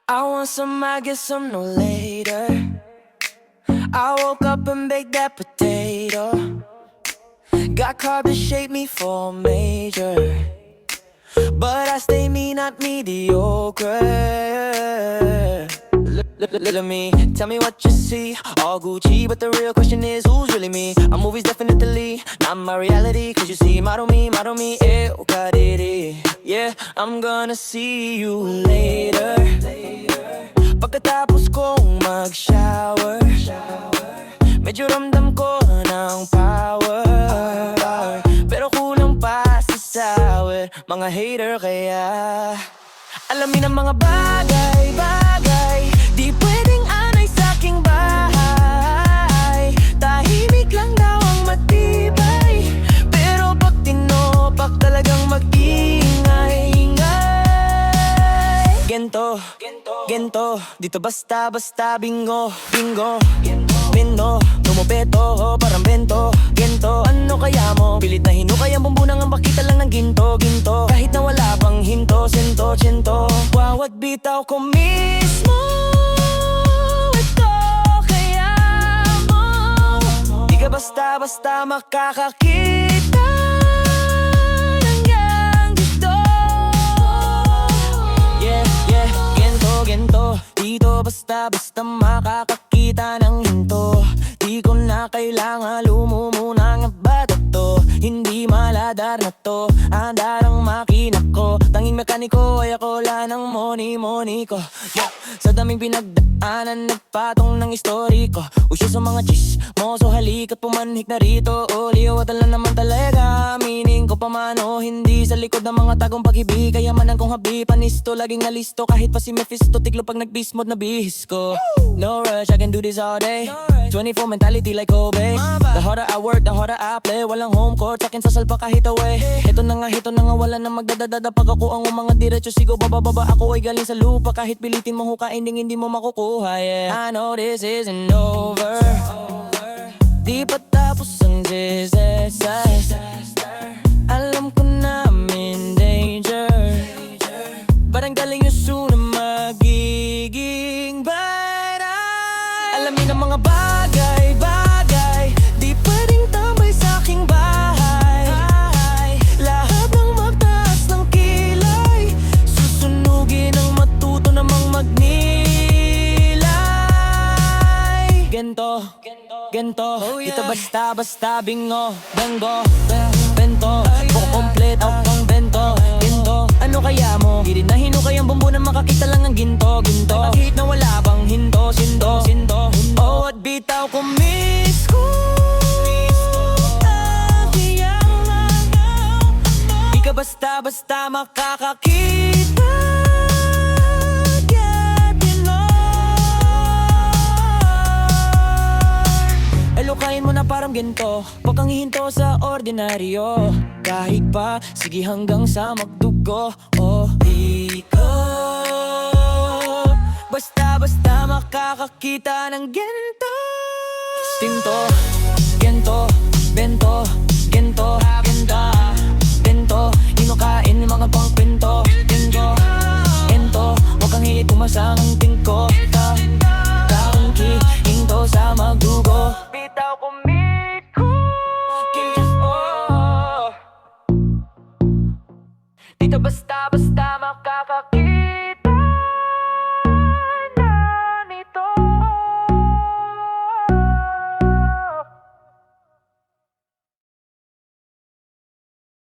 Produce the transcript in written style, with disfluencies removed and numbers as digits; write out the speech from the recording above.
I want some, I get some no later. I woke up and baked that potato. Got carbs to shape me for a major, but I stay me, not mediocre. Look at me, tell me what you see. All Gucci, but the real question is who's really me? A movie's definitely not my reality. Cause you see, model me, ew, kadiri. Yeah, I'm gonna see you later. Pagkatapos kong mag-shower, medyo ramdam ko ng power, pero kulang pa sa sour. Mga hater kaya alamin ang mga bagay-bagay di pwedeng anay sa'king bahay. Tahimik lang daw ang matibay, pero pag tinopak talagang mag-ingay-ingay. Gento, dito basta-basta bingo, Bino, tumupeto, parang bento, gento. Ano kaya mo? Pilit na hinukay ang bumbu ng bakita lang ng ginto. Kahit na wala pang hinto, sento. Bawat bitaw ko mismo, ito kaya mo. Di ka basta-basta makakakita ng yang gusto. Yeah, gento. Dito basta-basta makakakita ng hinto. Di ko na kailangan lumumuna ng batato. Hindi maladar na to, andar ang makina ko. Tanging mekaniko ay ako lang ng money ko. Yeah. Sa daming pinagdaanan, nagpatong ng story ko. Usyo sa mga chismoso, halika't pumanhik na rito. Liwatan lang naman talaga, meaning ko pamano. Hindi sa likod ng mga tagong pag-ibig, kayamanan kong habi, panisto, laging nalisto. Kahit pa si Mephisto, tiglo pag nag-beast mode na bihis ko. No rush, I can do this all day. 24 mentality like Kobe. The harder I work, the harder I play. Walang home court, sakin sa salpa kahit away. Ito na nga, wala na magdadadada. Pag ako ang mga diretso, sigo baba. Ako ay galing sa lupa, kahit pilitin mo hukain, hindi mo makukuha. Yeah, I know this isn't over. Di pa tapos ang disaster. Alam ko na I'm in danger, but ang galing yung soon na magiging bright eye. Alamin ang mga bagay-bagay di pwedeng tambay sa'king bahay. Lahat ng magtaas ng kilay, susunugin ang matuto namang magnilay. Gento, dito basta-basta bingo, bento. Buko kompleto pang bento. Ano kaya mo? Di rin na hinukay ang bumbu na makakita lang ang ginto. Kahit na wala pang hinto, sindo. Oh, at bitaw ko miss ko. Di ka basta-basta makakakita. Elokain mo na parang ginto, wag kang hihinto sa ordinaryo. Kahit pa, sige hanggang sa magdugo. Oh, di ko basta-basta makakakita ng ginto. Tinto, gento, bento, gento. Hinukain mga pang pinto. Gento, wag kang hilit pumasang tingko. Kaungki, hinto sa magdugo. Bitaw ko miko, kiss oh. Dito basta-basta makakakita.